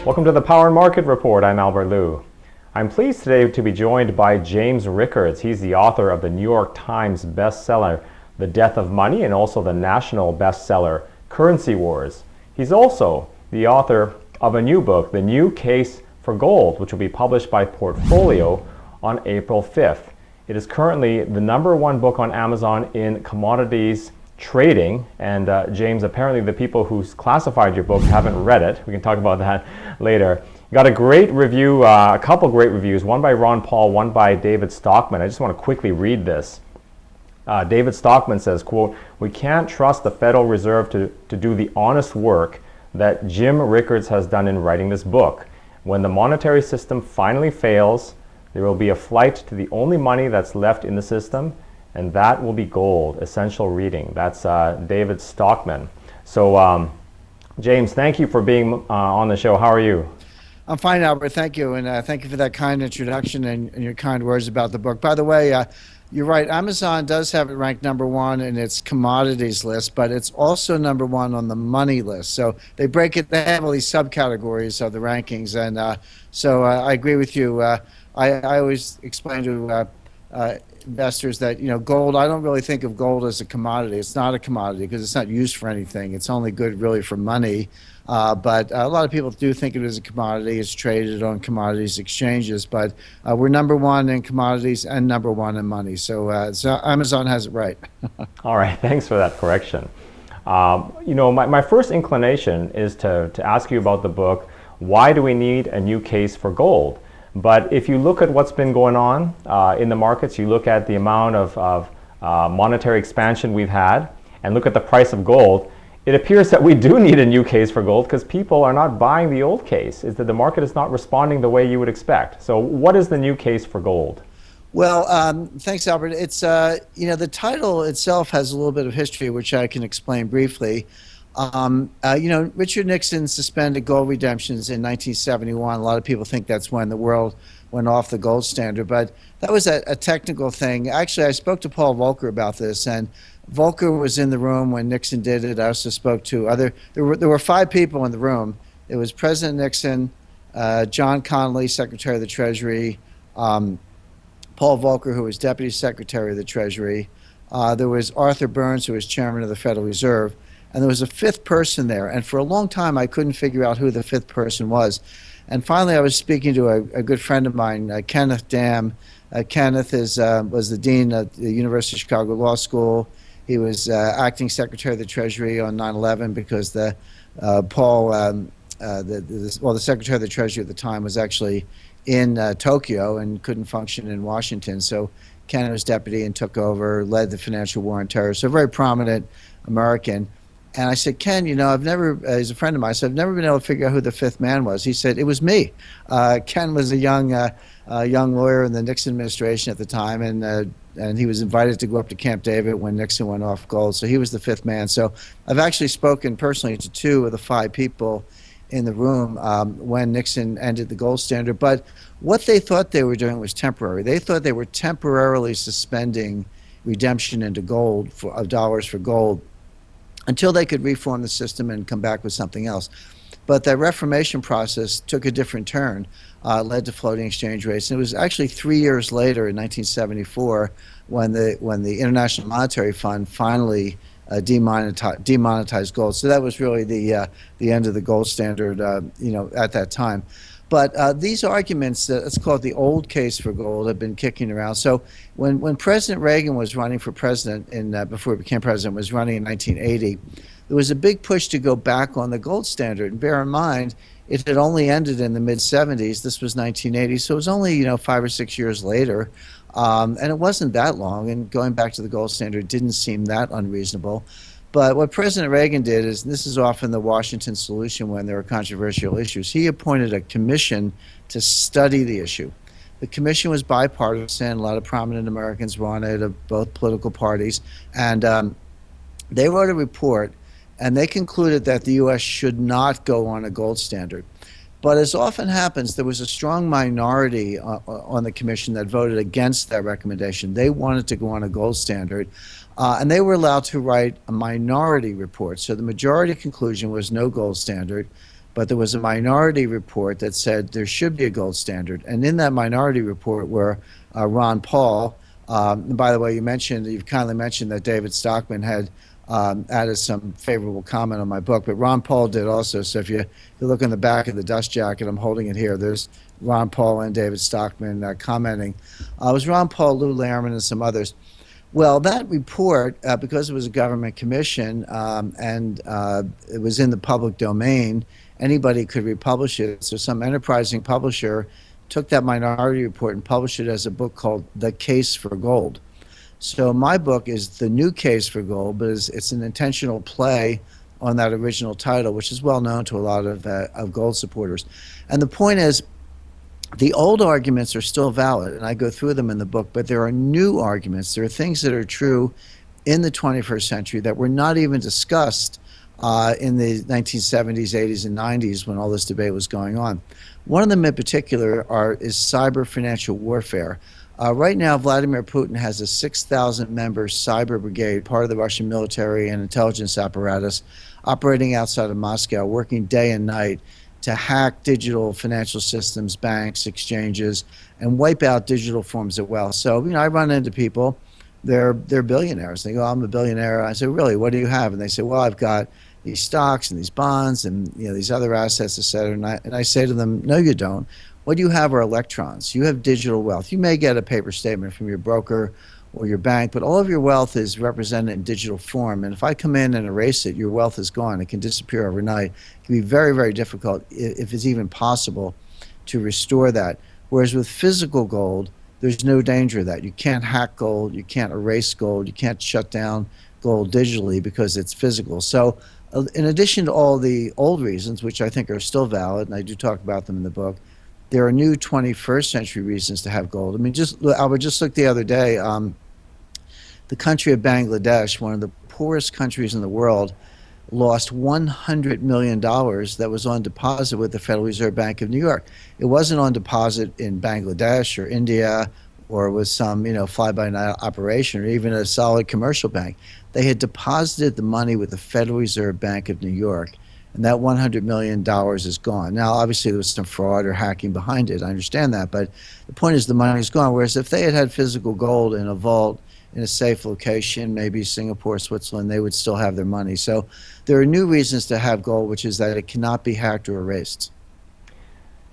Welcome to the Power and Market Report. I'm Albert Liu. I'm pleased today to be joined by James Rickards. He's the author of the New York Times bestseller, The Death of Money, and also the national bestseller, Currency Wars. He's also the author of a new book, The New Case for Gold, which will be published by Portfolio on April 5th. It is currently the #1 book on Amazon in commodities trading, and James, apparently the people who classified your book haven't read it. We can talk about that later. You got a great review, a couple great reviews, one by Ron Paul, one by David Stockman. I just want to quickly read this. David Stockman says, quote, "We can't trust the Federal Reserve to do the honest work that Jim Rickards has done in writing this book. When the monetary system finally fails, there will be a flight to the only money that's left in the system, and that will be gold." Essential reading. That's David Stockman. So, James, thank you for being on the show. How are you? I'm fine, Albert. Thank you. And thank you for that kind introduction and your kind words about the book. By the way, you're right. Amazon does have it ranked #1 in its commodities list, but it's also #1 on the money list. So they break it, they have all these subcategories of the rankings. And so I agree with you. I always explain to investors that, gold, I don't really think of gold as a commodity. It's not a commodity because it's not used for anything. It's only good really for money. But a lot of people do think of it as a commodity. It's traded on commodities exchanges, but we're #1 in commodities and #1 in money. So Amazon has it right. All right, thanks for that correction. My first inclination is to ask you about the book, why do we need a new case for gold? But if you look at what's been going on in the markets, you look at the amount of monetary expansion we've had, and look at the price of gold, it appears that we do need a new case for gold because people are not buying the old case. Is that the market is not responding the way you would expect. So what is the new case for gold? Well, thanks, Albert. It's the title itself has a little bit of history, which I can explain briefly. Richard Nixon suspended gold redemptions in 1971. A lot of people think that's when the world went off the gold standard, but that was a technical thing. Actually, I spoke to Paul Volcker about this, and Volcker was in the room when Nixon did it. I also spoke to there were 5 people in the room. It was President Nixon, John Connally, Secretary of the Treasury, Paul Volcker, who was Deputy Secretary of the Treasury. There was Arthur Burns, who was Chairman of the Federal Reserve. And there was a 5th person there. And for a long time, I couldn't figure out who the 5th person was. And finally, I was speaking to a good friend of mine, Kenneth Dam. Kenneth was the dean of the University of Chicago Law School. He was acting Secretary of the Treasury on 9/11 because the Secretary of the Treasury at the time was actually in Tokyo and couldn't function in Washington. So Kenneth was deputy and took over, led the financial war on terror. So a very prominent American. And I said, Ken, I've never, he's a friend of mine, so I've never been able to figure out who the 5th man was. He said, it was me. Ken was a young lawyer in the Nixon administration at the time, and he was invited to go up to Camp David when Nixon went off gold. So he was the 5th man. So I've actually spoken personally to 2 of the 5 people in the room when Nixon ended the gold standard. But what they thought they were doing was temporary. They thought they were temporarily suspending redemption into gold of dollars for gold until they could reform the system and come back with something else. But that reformation process took a different turn, led to floating exchange rates. And it was actually 3 years later, in 1974, when the International Monetary Fund finally demonetized gold. So that was really the end of the gold standard, at that time. But these arguments, let's call it the old case for gold, have been kicking around. So when President Reagan was running for president, before he became president, was running in 1980, there was a big push to go back on the gold standard. And bear in mind, it had only ended in the mid-'70s. This was 1980, so it was only 5 or 6 years later. And it wasn't that long, and going back to the gold standard didn't seem that unreasonable. But what President Reagan did is, and this is often the Washington solution when there are controversial issues, he appointed a commission to study the issue. The commission was bipartisan. A lot of prominent Americans were on it, of both political parties. And they wrote a report, and they concluded that the U.S. should not go on a gold standard. But as often happens, there was a strong minority on the commission that voted against that recommendation. They wanted to go on a gold standard. And they were allowed to write a minority report. So the majority conclusion was no gold standard. but there was a minority report that said there should be a gold standard. And in that minority report were Ron Paul. And by the way, you've kindly mentioned that David Stockman had added some favorable comment on my book, but Ron Paul did also. So if you look in the back of the dust jacket, I'm holding it here, there's Ron Paul and David Stockman commenting. It was Ron Paul, Lou Lehrman, and some others. Well, that report, because it was a government commission and it was in the public domain, anybody could republish it. So some enterprising publisher took that minority report and published it as a book called The Case for Gold. So my book is The New Case for Gold, but it's an intentional play on that original title, which is well known to a lot of gold supporters. And the point is, the old arguments are still valid, and I go through them in the book, but there are new arguments. There are things that are true in the 21st century that were not even discussed in the 1970s, 80s, and 90s when all this debate was going on. One of them in particular is cyber financial warfare. Right now, Vladimir Putin has a 6,000-member cyber brigade, part of the Russian military and intelligence apparatus, operating outside of Moscow, working day and night to hack digital financial systems, banks, exchanges, and wipe out digital forms of wealth. So, I run into people, they're billionaires. They go, I'm a billionaire. I say, really, what do you have? And they say, well, I've got these stocks and these bonds and these other assets, et cetera. And I say to them, no, you don't. What you have are electrons. You have digital wealth. You may get a paper statement from your broker or your bank, but all of your wealth is represented in digital form. And if I come in and erase it, your wealth is gone. It can disappear overnight. It can be very, very difficult, if it's even possible, to restore that. Whereas with physical gold, there's no danger of that. You can't hack gold. You can't erase gold. You can't shut down gold digitally because it's physical. So in addition to all the old reasons, which I think are still valid, and I do talk about them in the book, there are new 21st century reasons to have gold. I mean, Albert, just look the other day, the country of Bangladesh, one of the poorest countries in the world, lost $100 million that was on deposit with the Federal Reserve Bank of New York. It wasn't on deposit in Bangladesh or India or with some, fly-by-night operation or even a solid commercial bank. They had deposited the money with the Federal Reserve Bank of New York, and that $100 million is gone. Now, obviously, there was some fraud or hacking behind it. I understand that, but the point is the money is gone. Whereas if they had had physical gold in a vault in a safe location, maybe Singapore, Switzerland, they would still have their money. So there are new reasons to have gold, which is that it cannot be hacked or erased.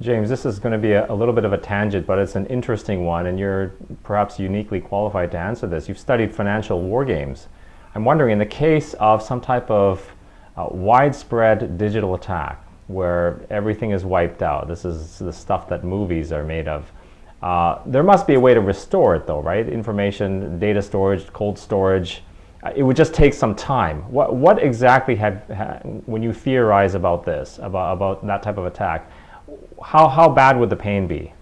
James, this is going to be a little bit of a tangent, but it's an interesting one, and you're perhaps uniquely qualified to answer this. You've studied financial war games. I'm wondering, in the case of some type of widespread digital attack where everything is wiped out, this is the stuff that movies are made of, there must be a way to restore it though, right? Information, data storage, cold storage. It would just take some time. What exactly when you theorize about this, about that type of attack, how bad would the pain be?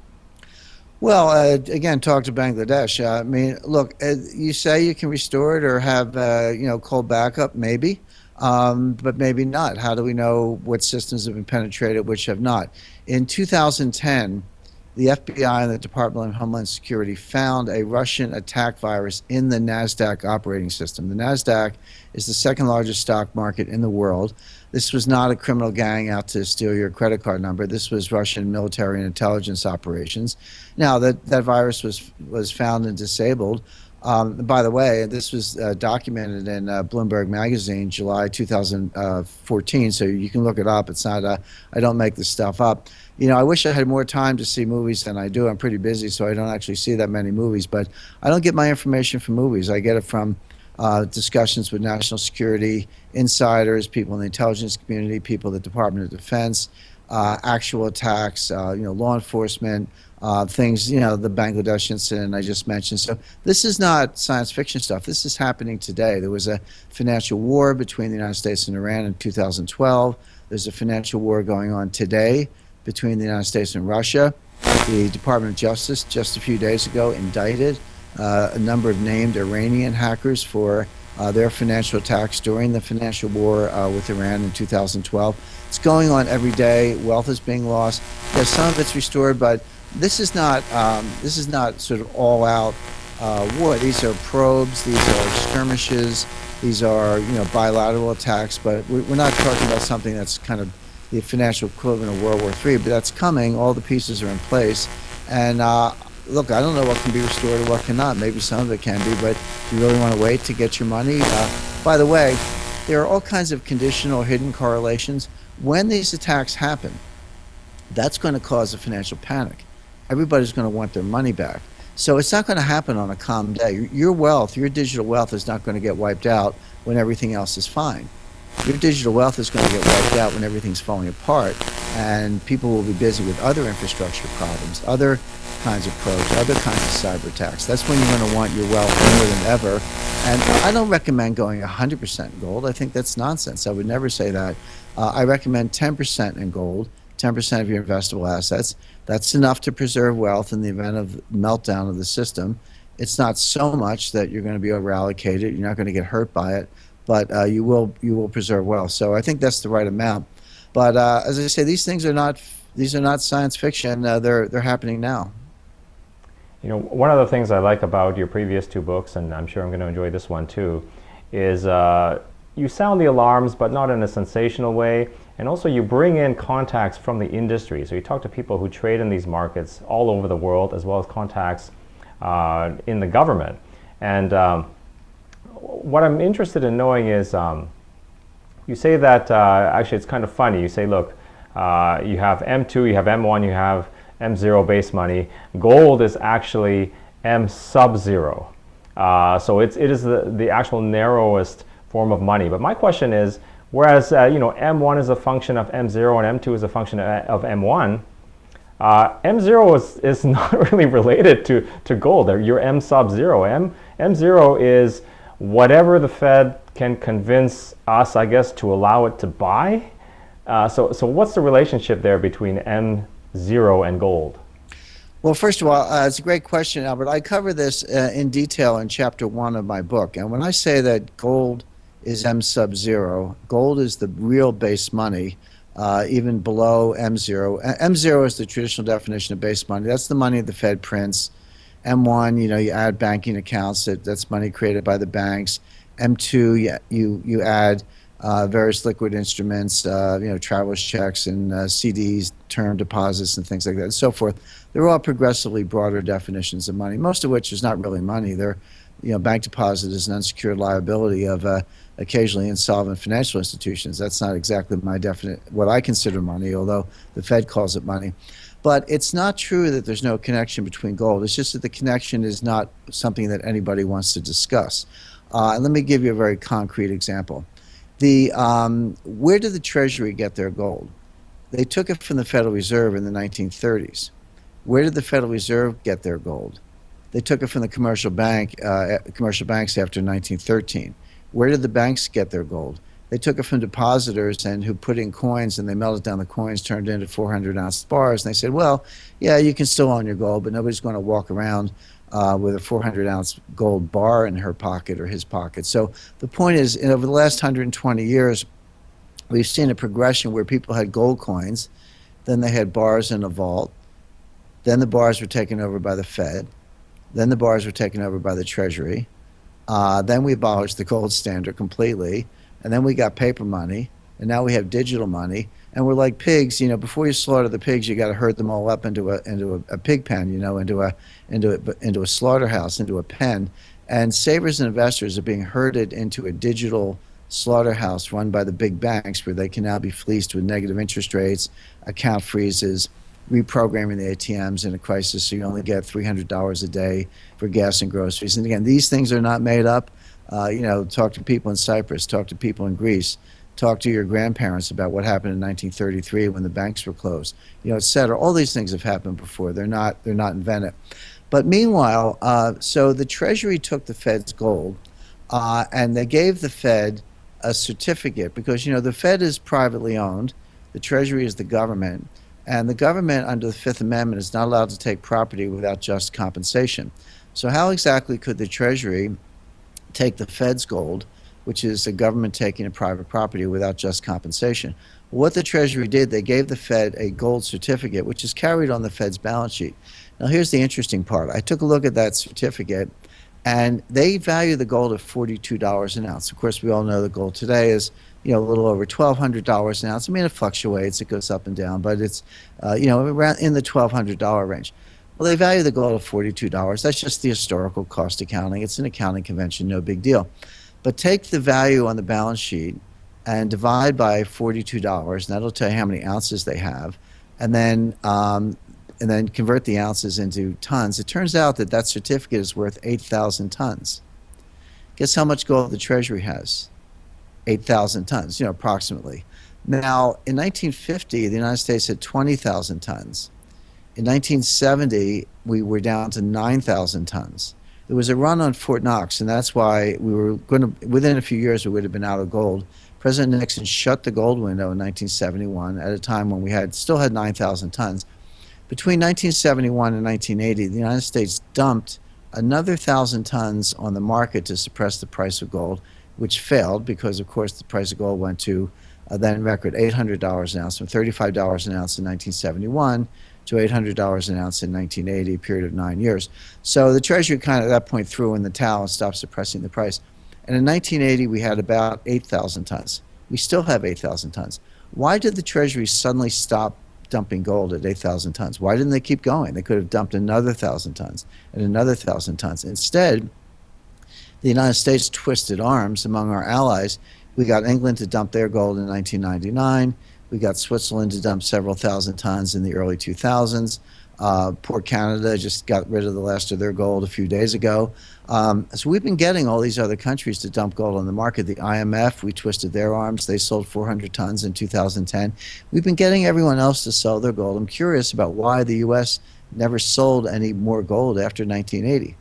Well, again, talk to Bangladesh. I mean, look, you say you can restore it or have, cold backup, maybe, but maybe not. How do we know what systems have been penetrated, which have not? In 2010, the FBI and the Department of Homeland Security found a Russian attack virus in the NASDAQ operating system. The NASDAQ is the second largest stock market in the world. This was not a criminal gang out to steal your credit card number. This was Russian military and intelligence operations. Now, that virus was found and disabled. By the way, this was documented in Bloomberg Magazine, July 2014, so you can look it up. It's not, I don't make this stuff up. I wish I had more time to see movies than I do. I'm pretty busy, so I don't actually see that many movies, but I don't get my information from movies. I get it from discussions with national security insiders, people in the intelligence community, people at the Department of Defense, actual attacks, law enforcement, things, the Bangladesh incident I just mentioned. So this is not science fiction stuff. This is happening today. There was a financial war between the United States and Iran in 2012. There's a financial war going on today between the United States and Russia. The Department of Justice just a few days ago indicted a number of named Iranian hackers for their financial attacks during the financial war with Iran in 2012. It's going on every day. Wealth is being lost. Yes, some of it's restored, but this is not sort of all-out war. These are probes. These are skirmishes. These are bilateral attacks. But we're not talking about something that's kind of the financial equivalent of World War III, but that's coming. All the pieces are in place. And look, I don't know what can be restored or what cannot. Maybe some of it can be, but do you really want to wait to get your money? By the way, there are all kinds of conditional or hidden correlations. When these attacks happen, that's going to cause a financial panic. Everybody's going to want their money back. So it's not going to happen on a calm day. Your wealth, your digital wealth is not going to get wiped out when everything else is fine. Your digital wealth is going to get wiped out when everything's falling apart, and people will be busy with other infrastructure problems, other kinds of probes, other kinds of cyber attacks. That's when you're going to want your wealth more than ever. And I don't recommend going 100% gold. I think that's nonsense. I would never say that. I recommend 10% in gold, 10% of your investable assets. That's enough to preserve wealth in the event of meltdown of the system. It's not so much that you're going to be over allocated. You're not going to get hurt by it, but you will preserve wealth. So I think that's the right amount. But as I say, these are not science fiction. They're happening now. You know, one of the things I like about your previous two books, and I'm sure I'm going to enjoy this one too, is you sound the alarms, but not in a sensational way. And also you bring in contacts from the industry. So you talk to people who trade in these markets all over the world, as well as contacts in the government. And what I'm interested in knowing is, you say that, actually it's kind of funny. You say, look, you have M2, you have M1, you have M0 base money. Gold is actually M sub-zero. So it is the actual narrowest form of money. But my question is, whereas M1 is a function of M0 and M2 is a function of M1, M0 is not really related to gold. You're M sub-zero. M0 is whatever the Fed can convince us, I guess, to allow it to buy. So what's the relationship there between M0 and gold? Well, first of all, it's a great question, Albert. I cover this in detail in chapter 1 of my book. And when I say that gold is M sub-zero, gold is the real base money, even below M0. M0 is the traditional definition of base money. That's the money the Fed prints. M1, you add banking accounts. That's money created by the banks. M2, you add various liquid instruments, traveler's checks and CDs, term deposits and things like that and so forth. They're all progressively broader definitions of money, most of which is not really money. They're, bank deposit is an unsecured liability of occasionally insolvent financial institutions. That's not exactly what I consider money, although the Fed calls it money. But it's not true that there's no connection between gold. It's just that the connection is not something that anybody wants to discuss. And let me give you a very concrete example. Where did the Treasury get their gold? They took it from the Federal Reserve in the 1930s. Where did the Federal Reserve get their gold? They took it from the commercial banks after 1913. Where did the banks get their gold? They took it from depositors who put in coins, and they melted down the coins, turned it into 400-ounce bars. And they said, well, yeah, you can still own your gold, but nobody's going to walk around with a 400-ounce gold bar in her pocket or his pocket. So the point is, over the last 120 years, we've seen a progression where people had gold coins, then they had bars in a vault, then the bars were taken over by the Fed, then the bars were taken over by the Treasury, then we abolished the gold standard completely, and then we got paper money, and now we have digital money, and we're like pigs. Before you slaughter the pigs, you got to herd them all up into a pig pen, into a slaughterhouse, into a pen. And savers and investors are being herded into a digital slaughterhouse run by the big banks, where they can now be fleeced with negative interest rates, account freezes, reprogramming the ATMs in a crisis so you only get $300 a day for gas and groceries. And again, these things are not made up. Talk to people in Cyprus, talk to people in Greece, talk to your grandparents about what happened in 1933 when the banks were closed, et cetera. All these things have happened before. They're not invented. But meanwhile, so the Treasury took the Fed's gold, and they gave the Fed a certificate because, the Fed is privately owned, the Treasury is the government, and the government under the Fifth Amendment is not allowed to take property without just compensation. So how exactly could the Treasury take the Fed's gold, which is the government taking a private property, without just compensation? What the Treasury did, they gave the Fed a gold certificate, which is carried on the Fed's balance sheet. Now here's the interesting part. I took a look at that certificate, And they value the gold at $42 an ounce. Of course, we all know the gold today is, a little over $1,200 an ounce. I mean, it fluctuates, it goes up and down, but it's, around in the $1,200 range. Well, they value the gold at $42. That's just the historical cost accounting. It's an accounting convention, no big deal. But take the value on the balance sheet and divide by $42, and that'll tell you how many ounces they have, and then convert the ounces into tons. It turns out that that certificate is worth 8,000 tons. Guess how much gold the Treasury has? 8,000 tons, approximately. Now, in 1950, the United States had 20,000 tons. In 1970, we were down to 9,000 tons. There was a run on Fort Knox, and that's why we were going to, within a few years, we would have been out of gold. President Nixon shut the gold window in 1971 at a time when we still had 9,000 tons. Between 1971 and 1980, the United States dumped another 1,000 tons on the market to suppress the price of gold, which failed because, of course, the price of gold went to then record $800 an ounce, from $35 an ounce in 1971 to $800 an ounce in 1980, a period of 9 years. So the Treasury kind of at that point threw in the towel and stopped suppressing the price. And in 1980, we had about 8,000 tons. We still have 8,000 tons. Why did the Treasury suddenly stop dumping gold at 8,000 tons? Why didn't they keep going? They could have dumped another 1,000 tons and another 1,000 tons. Instead, the United States twisted arms among our allies. We got England to dump their gold in 1999. We got Switzerland to dump several thousand tons in the early 2000s. Poor Canada just got rid of the last of their gold a few days ago. So we've been getting all these other countries to dump gold on the market. The IMF, we twisted their arms. They sold 400 tons in 2010. We've been getting everyone else to sell their gold. I'm curious about why the U.S. never sold any more gold after 1980.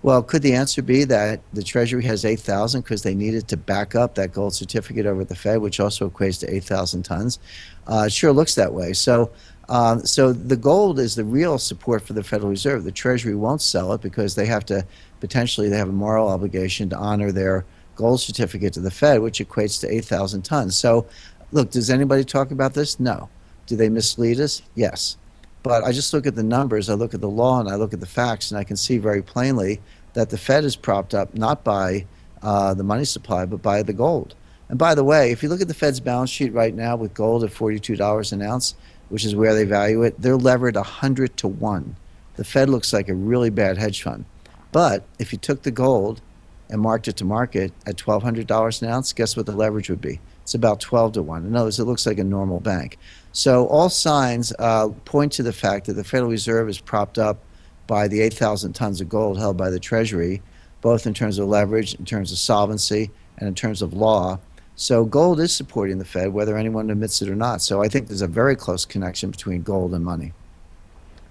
Well, could the answer be that the Treasury has 8,000 because they needed to back up that gold certificate over at the Fed, which also equates to 8,000 tons? It sure looks that way. So the gold is the real support for the Federal Reserve. The Treasury won't sell it because they have to, potentially, they have a moral obligation to honor their gold certificate to the Fed, which equates to 8,000 tons. So, look, does anybody talk about this? No. Do they mislead us? Yes. But I just look at the numbers, I look at the law, and I look at the facts, and I can see very plainly that the Fed is propped up not by the money supply, but by the gold. And by the way, if you look at the Fed's balance sheet right now with gold at $42 an ounce, which is where they value it, they're levered 100 to 1. The Fed looks like a really bad hedge fund. But if you took the gold and marked it to market at $1,200 an ounce, guess what the leverage would be? It's about 12 to 1. In other words, it looks like a normal bank. So all signs point to the fact that the Federal Reserve is propped up by the 8,000 tons of gold held by the Treasury, both in terms of leverage, in terms of solvency, and in terms of law. So gold is supporting the Fed, whether anyone admits it or not. So I think there's a very close connection between gold and money.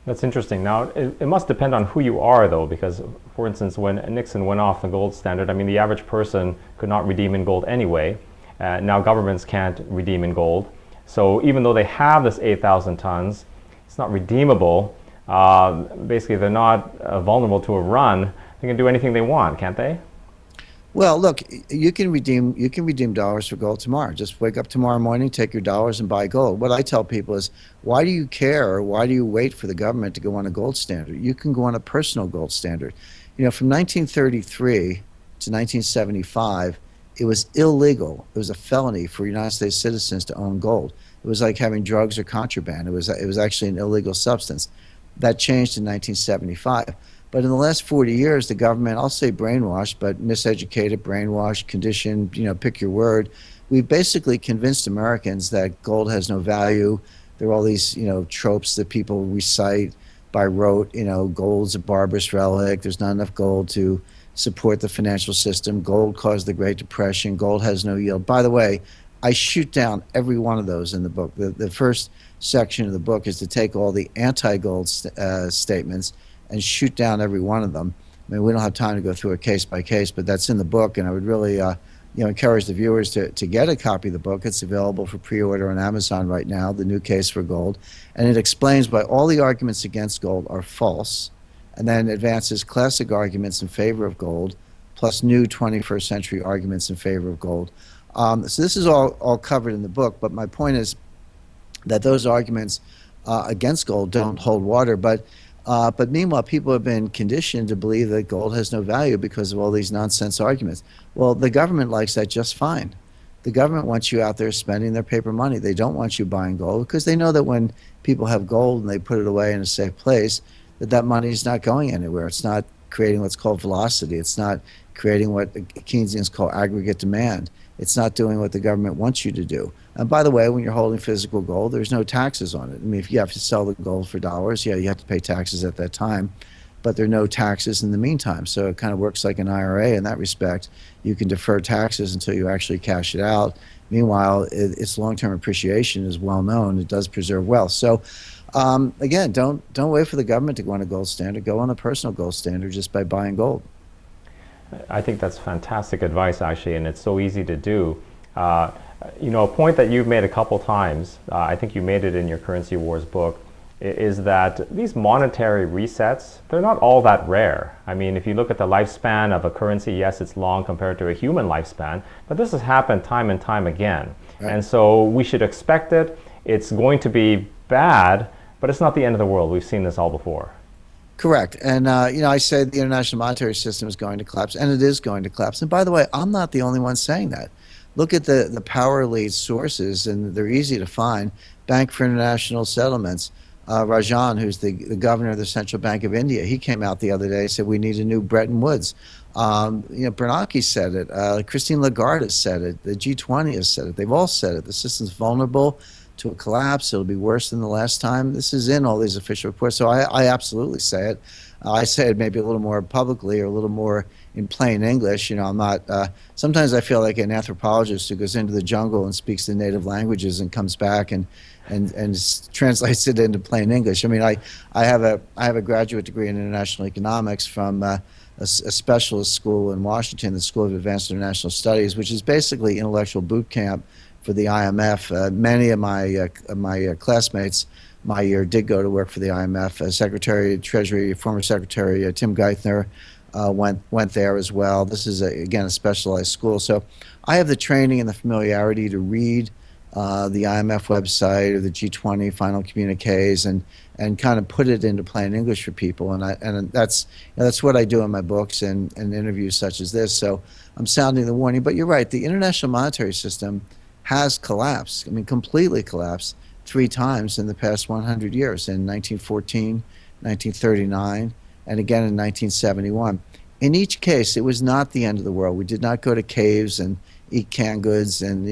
That's interesting. Now, it must depend on who you are, though, because, for instance, when Nixon went off the gold standard, I mean, the average person could not redeem in gold anyway. Now governments can't redeem in gold. So even though they have this 8,000 tons, it's not redeemable. Basically, they're not vulnerable to a run. They can do anything they want, can't they? Well, look, you can redeem dollars for gold tomorrow. Just wake up tomorrow morning, take your dollars and buy gold. What I tell people is, why do you care? Or why do you wait for the government to go on a gold standard? You can go on a personal gold standard. From 1933 to 1975, it was illegal. It was a felony for United States citizens to own gold. It was like having drugs or contraband. It was actually an illegal substance. That changed in 1975. But in the last 40 years, the government, I'll say brainwashed, but miseducated, brainwashed, conditioned, pick your word. We've basically convinced Americans that gold has no value. There are all these, tropes that people recite by rote. Gold's a barbarous relic. There's not enough gold to support the financial system. Gold caused the Great Depression. Gold has no yield. By the way, I shoot down every one of those in the book. The first section of the book is to take all the anti-gold statements and shoot down every one of them. I mean, we don't have time to go through it case by case, but that's in the book, and I would really encourage the viewers to get a copy of the book. It's available for pre-order on Amazon right now, The New Case for Gold, and it explains why all the arguments against gold are false, and then advances classic arguments in favor of gold, plus new 21st century arguments in favor of gold. So this is all covered in the book, but my point is that those arguments against gold don't hold water. But But meanwhile, people have been conditioned to believe that gold has no value because of all these nonsense arguments. Well, the government likes that just fine. The government wants you out there spending their paper money. They don't want you buying gold because they know that when people have gold and they put it away in a safe place, that money is not going anywhere. It's not creating what's called velocity. It's not creating what Keynesians call aggregate demand. It's not doing what the government wants you to do. And by the way, when you're holding physical gold, there's no taxes on it. I mean, if you have to sell the gold for dollars, yeah, you have to pay taxes at that time, but there are no taxes in the meantime. So it kind of works like an IRA in that respect. You can defer taxes until you actually cash it out. Meanwhile, its long-term appreciation is well known. It does preserve wealth. So again, don't wait for the government to go on a gold standard. Go on a personal gold standard just by buying gold. I think that's fantastic advice, actually, and it's so easy to do. You know, a point that you've made a couple times, I think you made it in your Currency Wars book, is that these monetary resets, they're not all that rare. I mean, if you look at the lifespan of a currency, yes, it's long compared to a human lifespan, but this has happened time and time again. Right. And so we should expect it. It's going to be bad, but it's not the end of the world. We've seen this all before. Correct. And, you know, I said the international monetary system is going to collapse, and it is going to collapse. And by the way, I'm not the only one saying that. Look at the power lead sources, and they're easy to find. Bank for International Settlements, Rajan, who's the governor of the Central Bank of India, he came out the other day and said we need a new Bretton Woods. You know, Bernanke said it. Christine Lagarde has said it. The G20 has said it. They've all said it. The system's vulnerable to a collapse. It'll be worse than the last time. This is in all these official reports. So I absolutely say it. I say it maybe a little more publicly or a little more in plain English. You know, I'm not, sometimes I feel like an anthropologist who goes into the jungle and speaks the native languages and comes back and translates it into plain English. I mean, I have a graduate degree in international economics from a specialist school in Washington, the School of Advanced International Studies, which is basically intellectual boot camp for the IMF. Many of my classmates my year did go to work for the IMF. Secretary of Treasury, former Secretary Tim Geithner went there as well. This is, again, a specialized school. So I have the training and the familiarity to read the IMF website or the G20 final communiques and kind of put it into plain English for people. And that's what I do in my books and interviews such as this. So I'm sounding the warning. But you're right, the international monetary system has collapsed. I mean, completely collapsed 3 times in the past 100 years, in 1914, 1939, and again in 1971. In each case, it was not the end of the world. We did not go to caves and eat canned goods and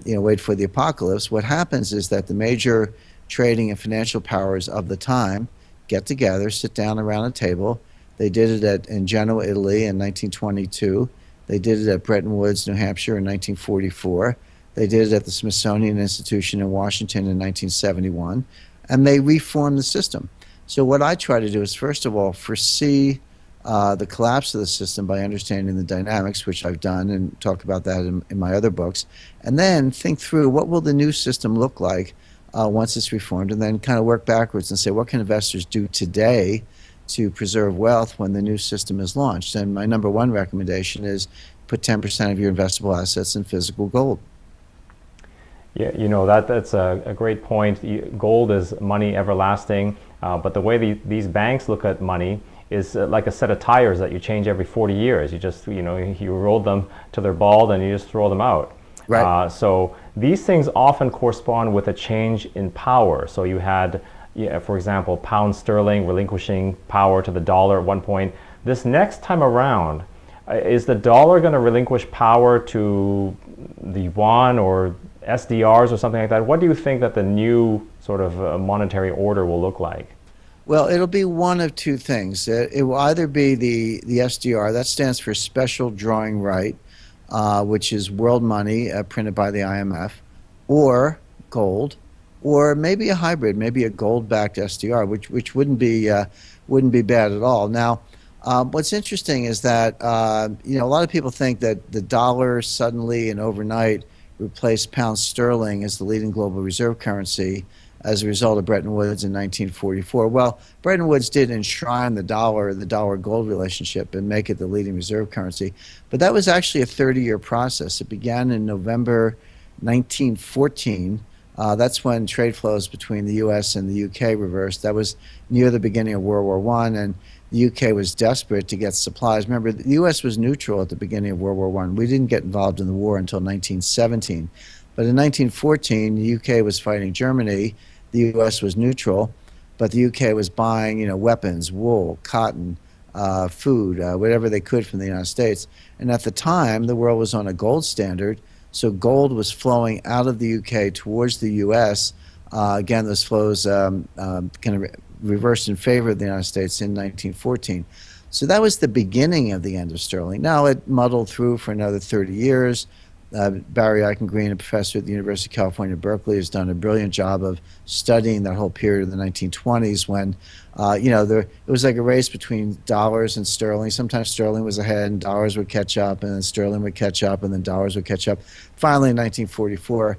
wait for the apocalypse. What happens is that the major trading and financial powers of the time get together, sit down around a table. They did it in Genoa, Italy in 1922. They did it at Bretton Woods, New Hampshire in 1944. They did it at the Smithsonian Institution in Washington in 1971, and they reformed the system. So what I try to do is, first of all, foresee the collapse of the system by understanding the dynamics, which I've done and talk about that in my other books, and then think through what will the new system look like once it's reformed, and then kind of work backwards and say, what can investors do today to preserve wealth when the new system is launched? And my number one recommendation is put 10% of your investable assets in physical gold. Yeah, you know, that's a great point. Gold is money everlasting, but the way these banks look at money is like a set of tires that you change every 40 years. You just, you roll them till they're bald and you just throw them out. Right. So these things often correspond with a change in power. So you had, for example, pound sterling relinquishing power to the dollar at one point. This next time around, is the dollar going to relinquish power to the yuan or SDRs or something like that? What do you think that the new sort of monetary order will look like? Well, it'll be one of two things. It will either be the SDR, that stands for Special Drawing Right, which is world money printed by the IMF, or gold, or maybe a hybrid, maybe a gold-backed SDR, which wouldn't be bad at all. Now, what's interesting is that a lot of people think that the dollar suddenly and overnight replaced pound sterling as the leading global reserve currency as a result of Bretton Woods in 1944. Well, Bretton Woods did enshrine the dollar-gold relationship and make it the leading reserve currency, but that was actually a 30-year process. It began in November 1914 That's when trade flows between the U.S. and the U.K. reversed. That was near the beginning of World War I, and the U.K. was desperate to get supplies. Remember, the U.S. was neutral at the beginning of World War I. We didn't get involved in the war until 1917. But in 1914, the U.K. was fighting Germany. The U.S. was neutral, but the U.K. was buying, weapons, wool, cotton, food, whatever they could from the United States. And at the time, the world was on a gold standard, so gold was flowing out of the UK towards the US. Again, those flows kind of reversed in favor of the United States in 1914. So that was the beginning of the end of sterling. Now it muddled through for another 30 years. Barry Eichengreen, a professor at the University of California, Berkeley, has done a brilliant job of studying that whole period of the 1920s when, it was like a race between dollars and sterling. Sometimes sterling was ahead and dollars would catch up, and then sterling would catch up, and then dollars would catch up. Finally, in 1944,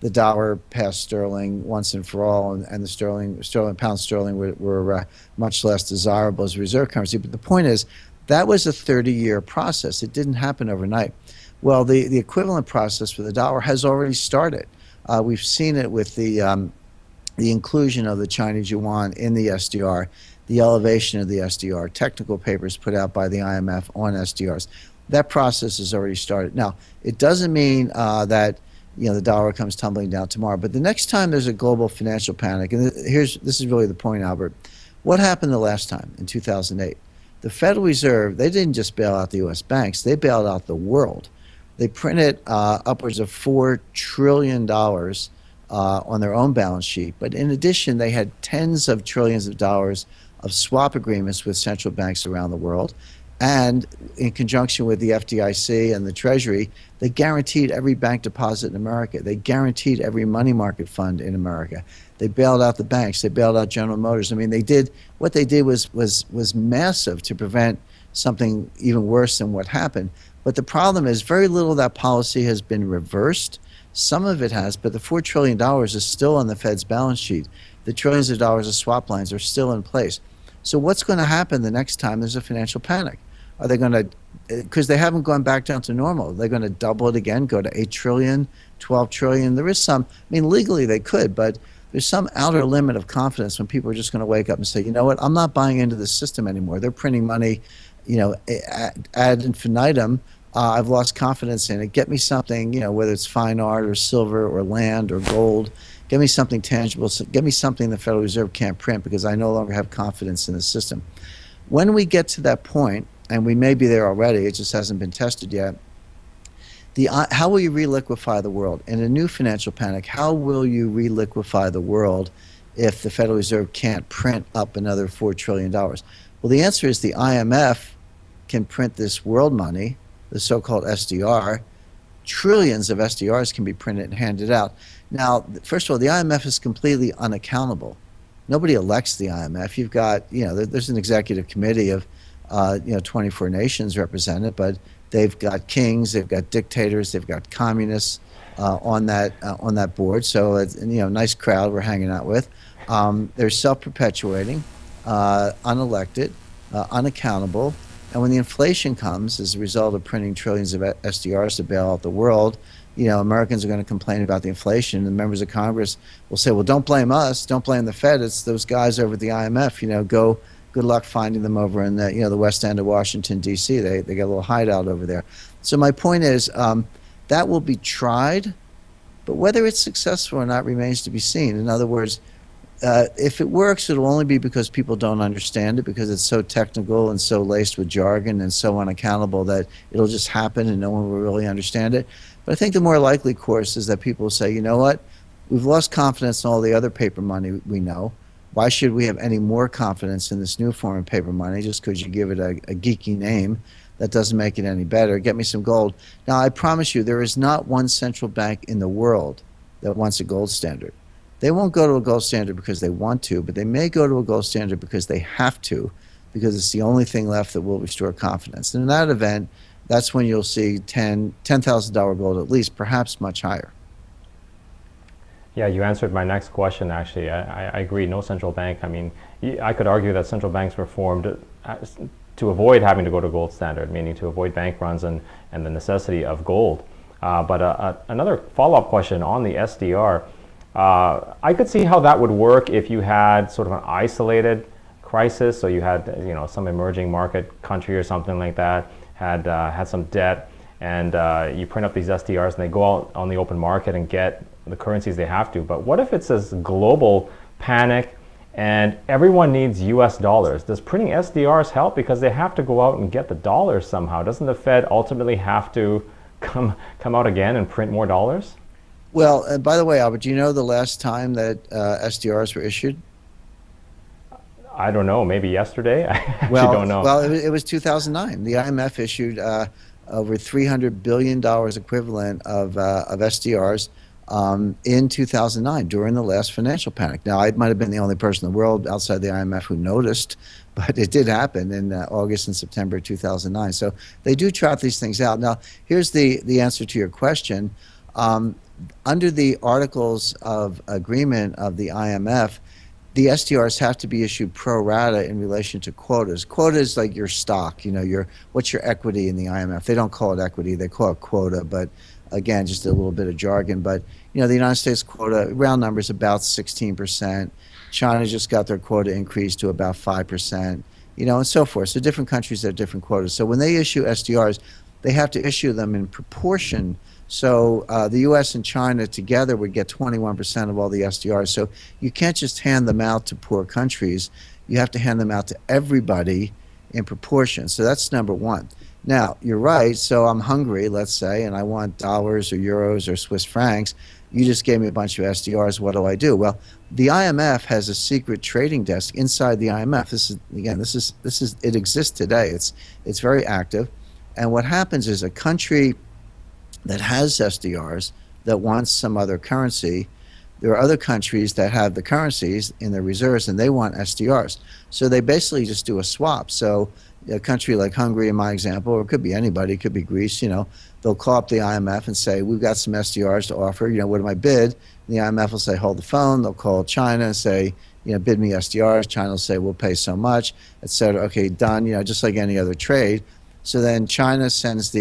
the dollar passed sterling once and for all, and the pound sterling were much less desirable as a reserve currency. But the point is, that was a 30-year process. It didn't happen overnight. Well, the equivalent process for the dollar has already started. We've seen it with the inclusion of the Chinese yuan in the SDR, the elevation of the SDR, technical papers put out by the IMF on SDRs. That process has already started. Now, it doesn't mean that the dollar comes tumbling down tomorrow, but the next time there's a global financial panic, and this is really the point, Albert. What happened the last time in 2008? The Federal Reserve, they didn't just bail out the U.S. banks, they bailed out the world. They printed upwards of $4 trillion on their own balance sheet. But in addition, they had tens of trillions of dollars of swap agreements with central banks around the world. And in conjunction with the FDIC and the Treasury, they guaranteed every bank deposit in America. They guaranteed every money market fund in America. They bailed out the banks. They bailed out General Motors. I mean, what they did was massive to prevent something even worse than what happened. But the problem is very little of that policy has been reversed. Some of it has, but the $4 trillion is still on the Fed's balance sheet. The trillions of dollars of swap lines are still in place. So what's going to happen the next time there's a financial panic? Are they going to, because they haven't gone back down to normal, they're going to double it again, go to 8 trillion, 12 trillion? There is some, legally they could, but there's some outer limit of confidence when people are just going to wake up and say, you know what, I'm not buying into the system anymore. They're printing money ad infinitum. I've lost confidence in it. Get me something, whether it's fine art or silver or land or gold. Get me something tangible. Get me something the Federal Reserve can't print because I no longer have confidence in the system. When we get to that point, and we may be there already, it just hasn't been tested yet, how will you reliquefy the world? In a new financial panic, how will you reliquefy the world if the Federal Reserve can't print up another $4 trillion? Well, the answer is the IMF can print this world money, the so-called SDR. Trillions of SDRs can be printed and handed out. Now, first of all, the IMF is completely unaccountable. Nobody elects the IMF. You've got, there's an executive committee of, 24 nations represented, but they've got kings, they've got dictators, they've got communists on that board. So it's, nice crowd we're hanging out with. They're self-perpetuating, unelected, unaccountable. And when the inflation comes as a result of printing trillions of SDRs to bail out the world, Americans are going to complain about the inflation. And members of Congress will say, well, don't blame us. Don't blame the Fed. It's those guys over at the IMF. Good luck finding them over in the West End of Washington, D.C. They got a little hideout over there. So my point is that will be tried, but whether it's successful or not remains to be seen. In other words, if it works, it'll only be because people don't understand it, because it's so technical and so laced with jargon and so unaccountable that it'll just happen and no one will really understand it. But I think the more likely course is that people will say, you know what, we've lost confidence in all the other paper money we know. Why should we have any more confidence in this new form of paper money just because you give it a geeky name? That doesn't make it any better. Get me some gold. Now, I promise you, there is not one central bank in the world that wants a gold standard. They won't go to a gold standard because they want to, but they may go to a gold standard because they have to, because it's the only thing left that will restore confidence. And in that event, that's when you'll see $10,000 gold at least, perhaps much higher. Yeah, you answered my next question, actually. I agree, no central bank. I could argue that central banks were formed to avoid having to go to gold standard, meaning to avoid bank runs and the necessity of gold. But another follow-up question on the SDR. I could see how that would work if you had sort of an isolated crisis. So you had, some emerging market country or something like that had some debt, and you print up these SDRs and they go out on the open market and get the currencies they have to. But what if it's this global panic and everyone needs US dollars? Does printing SDRs help? Because they have to go out and get the dollars somehow. Doesn't the Fed ultimately have to come out again and print more dollars? Well, by the way, Albert, do you know the last time that SDRs were issued? I don't know, maybe yesterday? I actually Well, don't know. well, it was 2009. The IMF issued over $300 billion equivalent of SDRs in 2009 during the last financial panic. Now, I might have been the only person in the world outside the IMF who noticed, but it did happen in August and September 2009. So they do trot these things out. Now, here's the answer to your question. Under the Articles of Agreement of the IMF, the SDRs have to be issued pro rata in relation to quotas. Quota is like your stock, what's your equity in the IMF. They don't call it equity, they call it quota, but again, just a little bit of jargon. But, the United States quota, round numbers, about 16%. China just got their quota increased to about 5%, and so forth. So different countries have different quotas. So when they issue SDRs, they have to issue them in proportion. So the U.S. and China together would get 21% of all the SDRs. So you can't just hand them out to poor countries. You have to hand them out to everybody in proportion. So that's number one. Now, you're right. So I'm hungry, let's say, and I want dollars or euros or Swiss francs. You just gave me a bunch of SDRs. What do? Well, the IMF has a secret trading desk inside the IMF. It exists today. It's very active. And what happens is a country that has SDRs that wants some other currency, there are other countries that have the currencies in their reserves and they want SDRs. So they basically just do a swap. So a country like Hungary, in my example, or it could be anybody, it could be Greece, they'll call up the IMF and say, we've got some SDRs to offer, what do I bid? And the IMF will say, hold the phone. They'll call China and say, bid me SDRs. China will say, we'll pay so much, et cetera. Okay, done, just like any other trade. So then China sends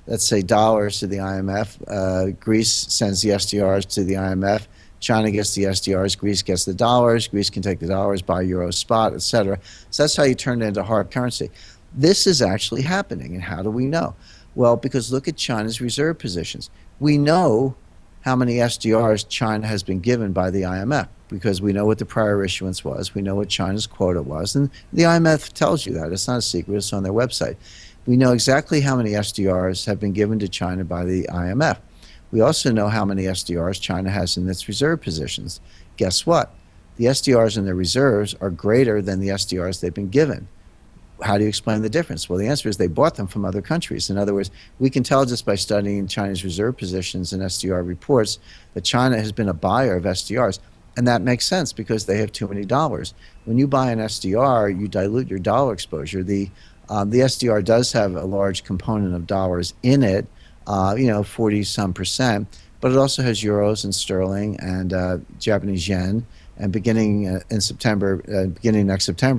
let's say, dollars to the IMF. Greece sends the SDRs to the IMF. China gets the SDRs. Greece gets the dollars. Greece can take the dollars, buy euros spot, etc. So that's how you turn it into hard currency. This is actually happening. And how do we know? Well, because look at China's reserve positions. We know how many SDRs China has been given by the IMF because we know what the prior issuance was. We know what China's quota was. And the IMF tells you that. It's not a secret. It's on their website. We know exactly how many SDRs have been given to China by the IMF. We also know how many SDRs China has in its reserve positions. Guess what? The SDRs in their reserves are greater than the SDRs they've been given. How do you explain the difference? Well, the answer is they bought them from other countries. In other words, we can tell just by studying China's reserve positions and SDR reports that China has been a buyer of SDRs. And that makes sense because they have too many dollars. When you buy an SDR, you dilute your dollar exposure. The SDR does have a large component of dollars in it, 40-some%, but it also has euros and sterling and Japanese yen. And beginning next September,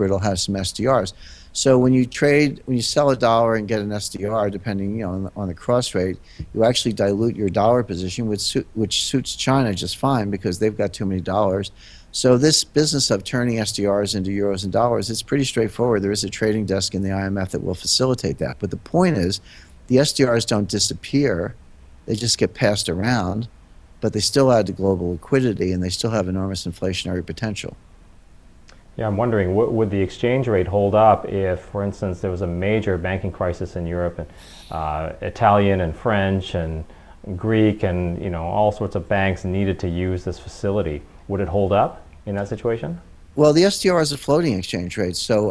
it'll have some SDRs. So when you sell a dollar and get an SDR, depending on the cross rate, you actually dilute your dollar position, which suits China just fine because they've got too many dollars. So this business of turning SDRs into euros and dollars, it's pretty straightforward. There is a trading desk in the IMF that will facilitate that. But the point is, the SDRs don't disappear. They just get passed around, but they still add to global liquidity and they still have enormous inflationary potential. Yeah, I'm wondering, would the exchange rate hold up if, for instance, there was a major banking crisis in Europe and Italian and French and Greek and all sorts of banks needed to use this facility? Would it hold up in that situation? Well, the SDR is a floating exchange rate. So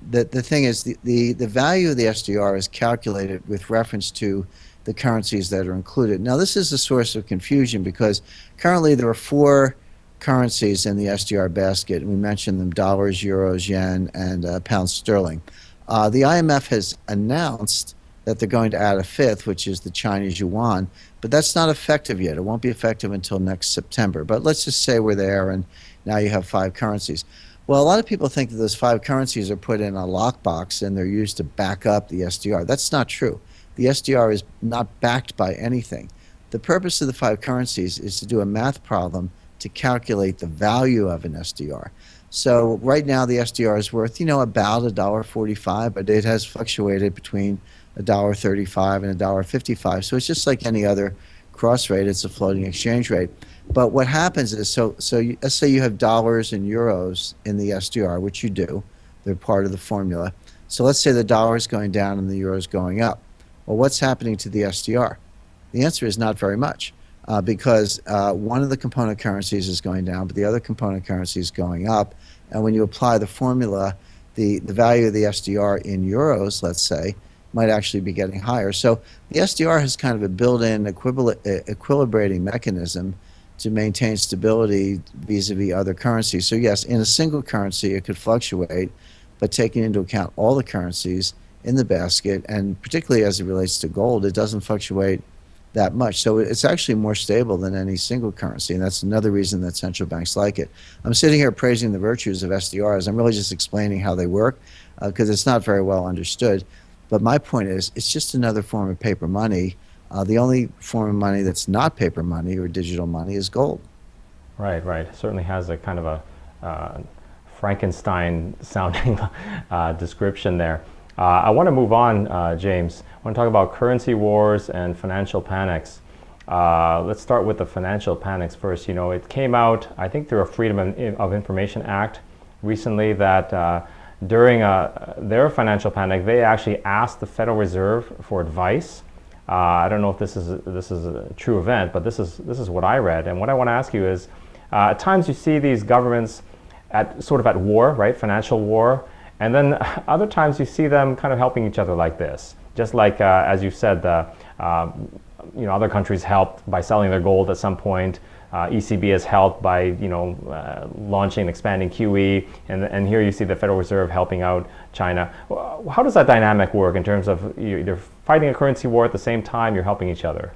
the thing is, the value of the SDR is calculated with reference to the currencies that are included. Now, this is a source of confusion because currently there are 4 currencies in the SDR basket. We mentioned them: dollars, euros, yen, and pound sterling. The IMF has announced that they're going to add a 5th, which is the Chinese yuan, but that's not effective yet. It won't be effective until next September. But let's just say we're there and now you have 5 currencies. Well, a lot of people think that those 5 currencies are put in a lockbox and they're used to back up the SDR. That's not true. The SDR is not backed by anything. The purpose of the 5 currencies is to do a math problem to calculate the value of an SDR. So right now the SDR is worth, about $1.45, but it has fluctuated between $1.35 and $1.55. So it's just like any other cross rate. It's a floating exchange rate. But what happens is, let's say you have dollars and euros in the SDR, which you do. They're part of the formula. So let's say the dollar is going down and the euro is going up. Well, what's happening to the SDR? The answer is not very much, because one of the component currencies is going down, but the other component currency is going up. And when you apply the formula, the value of the SDR in euros, let's say, might actually be getting higher. So the SDR has kind of a built-in equilibrating mechanism to maintain stability vis-a-vis other currencies. So yes, in a single currency, it could fluctuate, but taking into account all the currencies in the basket, and particularly as it relates to gold, it doesn't fluctuate that much. So it's actually more stable than any single currency, and that's another reason that central banks like it. I'm sitting here praising the virtues of SDRs. I'm really just explaining how they work, because it's not very well understood. But my point is, it's just another form of paper money. The only form of money that's not paper money or digital money is gold. Right, right. It certainly has a kind of a Frankenstein-sounding description there. I want to move on, James. I want to talk about currency wars and financial panics. Let's start with the financial panics first. It came out, I think, through a Freedom of Information Act recently that during their financial panic, they actually asked the Federal Reserve for advice. I don't know if this is a true event, but this is what I read. And what I want to ask you is, at times you see these governments sort of at war, right, financial war, and then other times you see them kind of helping each other like this. Just like, as you said, other countries helped by selling their gold at some point. ECB has helped by launching and expanding QE, and here you see the Federal Reserve helping out China. How does that dynamic work in terms of you're fighting a currency war at the same time you're helping each other?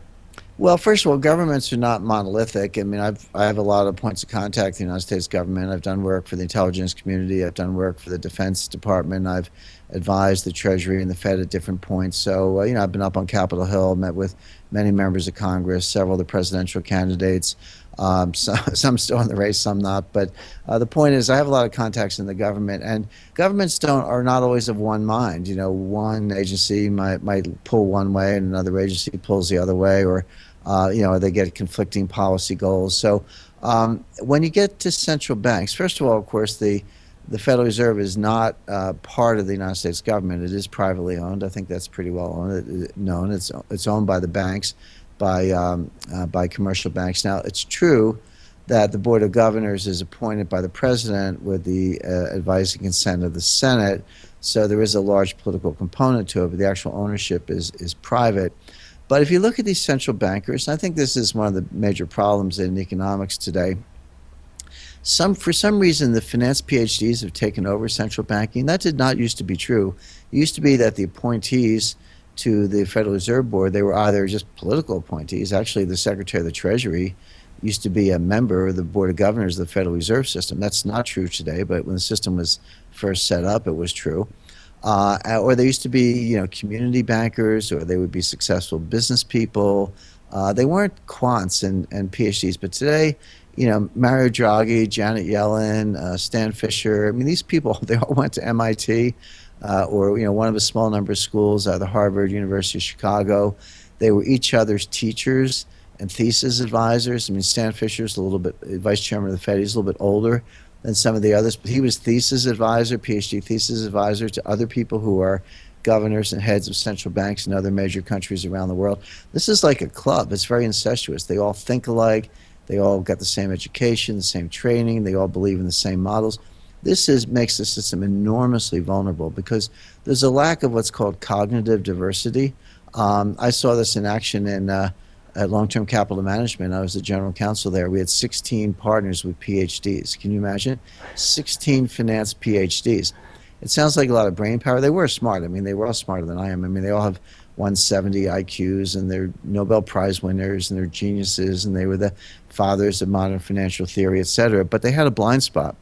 Well, first of all, governments are not monolithic. I mean, I have a lot of points of contact with the United States government. I've done work for the intelligence community. I've done work for the Defense Department. I've advised the Treasury and the Fed at different points. So, I've been up on Capitol Hill, met with many members of Congress, several of the presidential candidates. Some still in the race, some not. But the point is, I have a lot of contacts in the government, and governments are not always of one mind. One agency might pull one way, and another agency pulls the other way, or they get conflicting policy goals. So when you get to central banks, first of all, of course, the Federal Reserve is not part of the United States government. It is privately owned. I think that's pretty well known. It's owned by the banks, by commercial banks. Now, it's true that the Board of Governors is appointed by the President with the advice and consent of the Senate. So there is a large political component to it, but the actual ownership is private. But if you look at these central bankers, I think this is one of the major problems in economics today. For some reason, the finance PhDs have taken over central banking. That did not used to be true. It used to be that the appointees to the Federal Reserve Board, they were either just political appointees. Actually, the Secretary of the Treasury used to be a member of the Board of Governors of the Federal Reserve System. That's not true today, but when the system was first set up, it was true. Or they used to be, community bankers, or they would be successful business people. They weren't quants and PhDs, but today, Mario Draghi, Janet Yellen, Stan Fisher, I mean, these people, they all went to MIT, or, one of a small number of schools, either Harvard, University of Chicago. They were each other's teachers and thesis advisors. I mean, Stan Fisher's a little bit, vice chairman of the Fed, he's a little bit older than some of the others, but he was thesis advisor, PhD thesis advisor to other people who are governors and heads of central banks in other major countries around the world. This is like a club. It's very incestuous. They all think alike. They all got the same education, the same training. They all believe in the same models. This makes the system enormously vulnerable because there's a lack of what's called cognitive diversity. I saw this in action at Long-Term Capital Management. I was the general counsel there. We had 16 partners with PhDs. Can you imagine? 16 finance PhDs. It sounds like a lot of brain power. They were smart. I mean, they were all smarter than I am. I mean, they all have 170 IQs, and they're Nobel Prize winners, and they're geniuses, and they were the fathers of modern financial theory, et cetera. But they had a blind spot.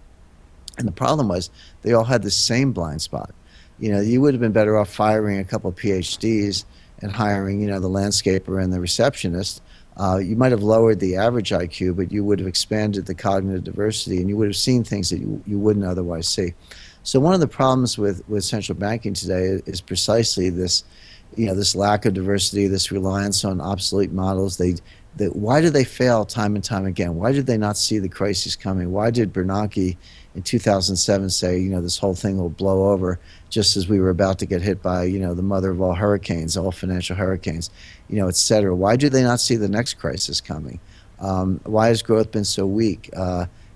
And the problem was they all had the same blind spot. You would have been better off firing a couple of PhDs and hiring, the landscaper and the receptionist. You might have lowered the average IQ, but you would have expanded the cognitive diversity, and you would have seen things that you wouldn't otherwise see. So one of the problems with central banking today is precisely this, this lack of diversity, this reliance on obsolete models. Why do they fail time and time again? Why did they not see the crisis coming? Why did Bernanke in 2007 say, this whole thing will blow over just as we were about to get hit by, the mother of all hurricanes, all financial hurricanes, et cetera? Why do they not see the next crisis coming? Why has growth been so weak?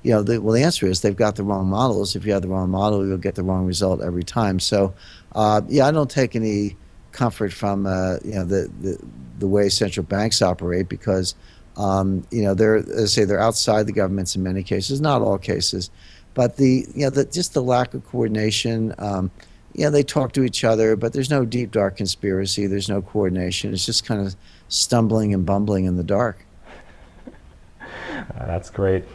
The answer is they've got the wrong models. If you have the wrong model, you'll get the wrong result every time. So, I don't take any comfort from the way central banks operate because they're outside the governments in many cases, not all cases, but just the lack of coordination. They talk to each other, but there's no deep dark conspiracy. There's no coordination. It's just kind of stumbling and bumbling in the dark. That's great.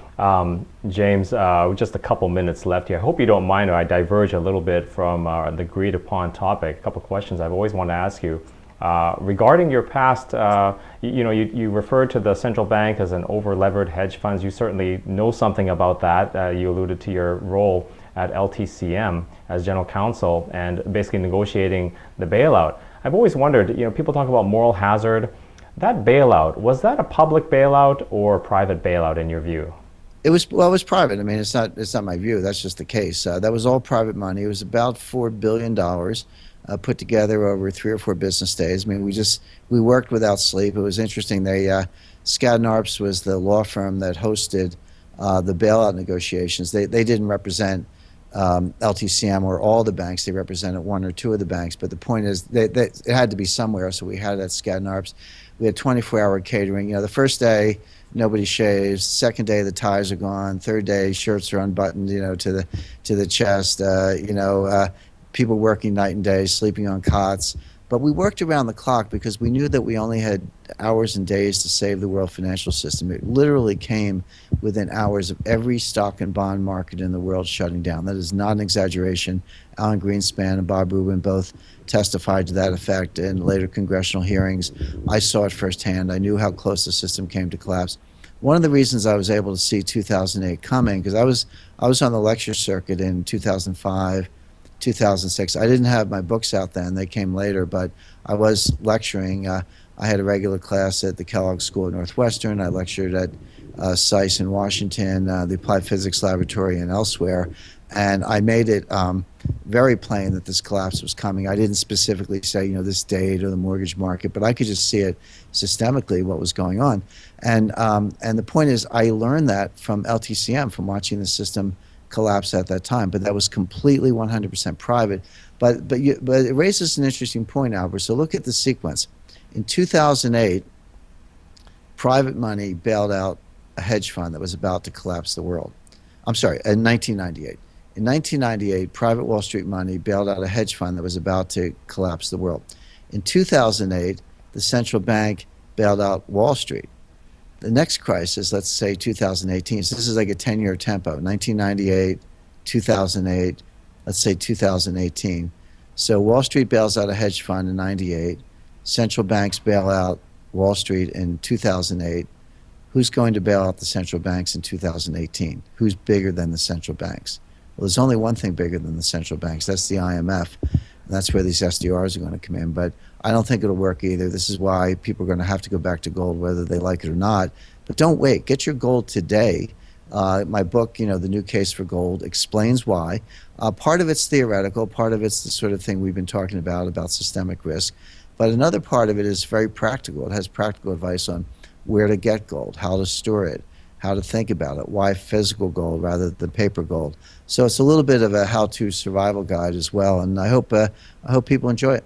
James, just a couple minutes left here. I hope you don't mind if I diverge a little bit from the agreed upon topic. A couple questions I've always wanted to ask you. Regarding your past, you referred to the central bank as an over-levered hedge funds. You certainly know something about that. You alluded to your role at LTCM as general counsel and basically negotiating the bailout. I've always wondered, people talk about moral hazard. That bailout, was that a public bailout or a private bailout in your view? It was private. I mean, it's not my view. That's just the case. That was all private money. It was about $4 billion put together over 3 or 4 business days. I mean, we worked without sleep. It was interesting. Skadden Arps was the law firm that hosted the bailout negotiations. They didn't represent LTCM or all the banks. They represented 1 or 2 of the banks. But the point is, it had to be somewhere, so we had it at Skadden Arps. We had 24-hour catering. The first day, nobody shaves. Second day, the ties are gone. Third day, shirts are unbuttoned, to the chest. People working night and day, sleeping on cots. But we worked around the clock because we knew that we only had hours and days to save the world financial system. It literally came within hours of every stock and bond market in the world shutting down. That is not an exaggeration. Alan Greenspan and Bob Rubin both testified to that effect in later congressional hearings. I saw it firsthand. I knew how close the system came to collapse. One of the reasons I was able to see 2008 coming, because I was on the lecture circuit in 2005, 2006. I didn't have my books out then. They came later, but I was lecturing. I had a regular class at the Kellogg School at Northwestern. I lectured at SAIS in Washington, the Applied Physics Laboratory, and elsewhere. And I made it very plain that this collapse was coming. I didn't specifically say, this date or the mortgage market, but I could just see it systemically what was going on. And the point is, I learned that from LTCM, from watching the system collapse at that time. But that was completely 100% private. But it raises an interesting point, Albert. So look at the sequence. In 2008, private money bailed out a hedge fund that was about to collapse the world. I'm sorry, in 1998. In 1998, private Wall Street money bailed out a hedge fund that was about to collapse the world. In 2008, the central bank bailed out Wall Street. The next crisis, let's say 2018, so this is like a 10-year tempo, 1998, 2008, let's say 2018. So Wall Street bails out a hedge fund in 98. Central banks bail out Wall Street in 2008. Who's going to bail out the central banks in 2018? Who's bigger than the central banks? Well, there's only one thing bigger than the central banks. That's the IMF. And that's where these SDRs are going to come in. But I don't think it'll work either. This is why people are going to have to go back to gold, whether they like it or not. But don't wait. Get your gold today. My book, The New Case for Gold, explains why. Part of it's theoretical. Part of it's the sort of thing we've been talking about systemic risk. But another part of it is very practical. It has practical advice on where to get gold, how to store it, how to think about it, why physical gold rather than paper gold. So it's a little bit of a how-to survival guide as well, and I hope people enjoy it.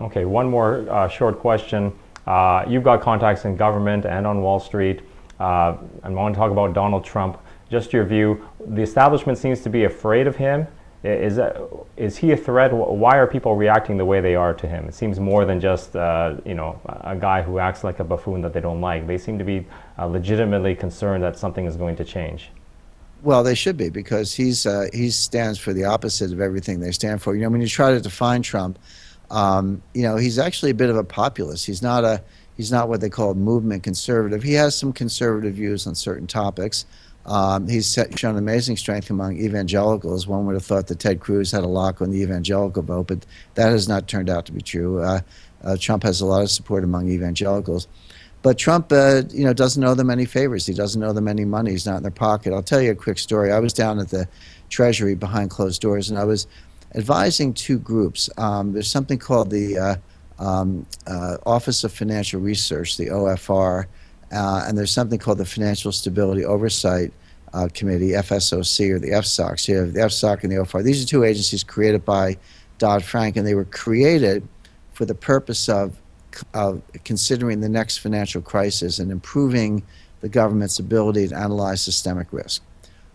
Okay, one more short question. You've got contacts in government and on Wall Street. I want to talk about Donald Trump. Just your view. The establishment seems to be afraid of him. Is he a threat? Why are people reacting the way they are to him? It seems more than just a guy who acts like a buffoon that they don't like. They seem to be legitimately concerned that something is going to change. Well, they should be, because he stands for the opposite of everything they stand for. When you try to define Trump, he's actually a bit of a populist. He's not He's not what they call movement conservative. He has some conservative views on certain topics. He's shown amazing strength among evangelicals. One would have thought that Ted Cruz had a lock on the evangelical vote, but that has not turned out to be true. Trump has a lot of support among evangelicals. But Trump, doesn't owe them any favors. He doesn't owe them any money. He's not in their pocket. I'll tell you a quick story. I was down at the Treasury behind closed doors, and I was advising two groups. There's something called the Office of Financial Research, the OFR, and there's something called the Financial Stability Oversight Committee, FSOC, or the FSOC. So you have the FSOC and the OFR. These are two agencies created by Dodd-Frank, and they were created for the purpose of considering the next financial crisis and improving the government's ability to analyze systemic risk.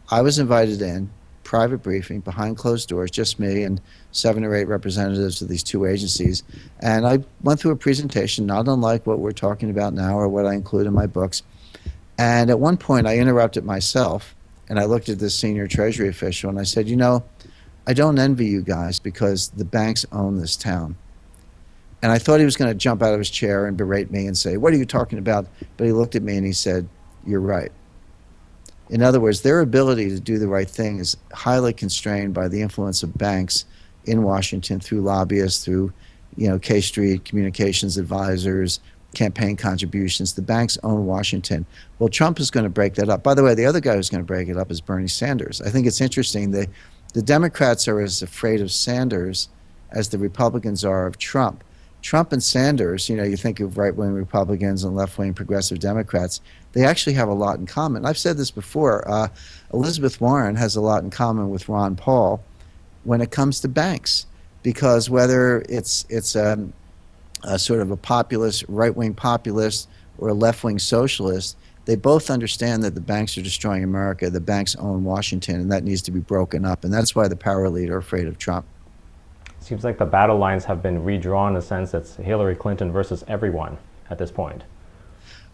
I was invited in, private briefing, behind closed doors, just me and 7 or 8 representatives of these two agencies. And I went through a presentation, not unlike what we're talking about now or what I include in my books. And at one point, I interrupted myself, and I looked at this senior Treasury official, and I said, I don't envy you guys because the banks own this town. And I thought he was going to jump out of his chair and berate me and say, what are you talking about? But he looked at me and he said, you're right. In other words, their ability to do the right thing is highly constrained by the influence of banks in Washington through lobbyists, through K Street, communications advisors, campaign contributions. The banks own Washington. Well, Trump is going to break that up. By the way, the other guy who's going to break it up is Bernie Sanders. I think it's interesting. The Democrats are as afraid of Sanders as the Republicans are of Trump. Trump and Sanders, you think of right-wing Republicans and left-wing progressive Democrats, they actually have a lot in common. I've said this before. Elizabeth Warren has a lot in common with Ron Paul when it comes to banks, because whether it's a sort of a populist, right-wing populist, or a left-wing socialist, they both understand that the banks are destroying America. The banks own Washington, and that needs to be broken up. And that's why the power elite are afraid of Trump. Seems like the battle lines have been redrawn in a sense it's Hillary Clinton versus everyone at this point.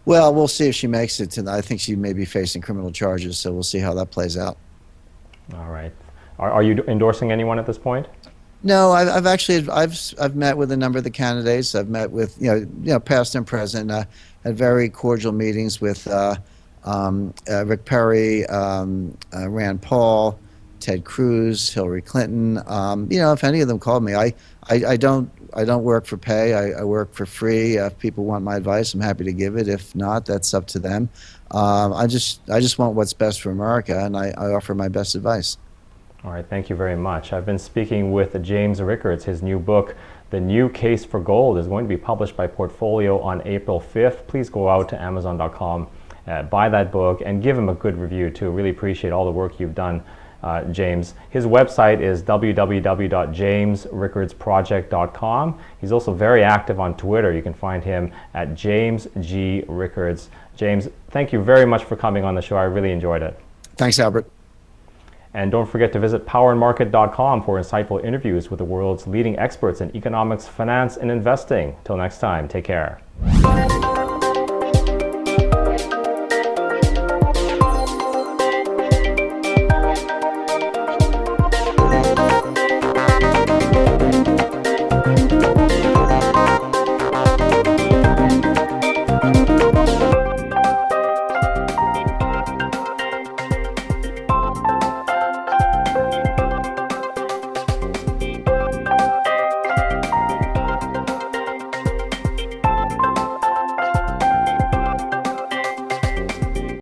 Well, we'll see if she makes it tonight. I think she may be facing criminal charges, so we'll see how that plays out. All right. Are you endorsing anyone at this point? No, I've met with a number of the candidates. I've met with past and present. Had very cordial meetings with Rick Perry, Rand Paul, Ted Cruz, Hillary Clinton. If any of them called me, I don't work for pay. I work for free. If people want my advice, I'm happy to give it. If not, that's up to them. I just want what's best for America, and I offer my best advice. All right, thank you very much. I've been speaking with James Rickards. His new book, The New Case for Gold, is going to be published by Portfolio on April 5th. Please go out to Amazon.com, buy that book, and give him a good review too. Really appreciate all the work you've done, James. His website is www.jamesrickardsproject.com. He's also very active on Twitter. You can find him at James G. Rickards. James, thank you very much for coming on the show. I really enjoyed it. Thanks, Albert. And don't forget to visit powerandmarket.com for insightful interviews with the world's leading experts in economics, finance, and investing. Till next time, take care.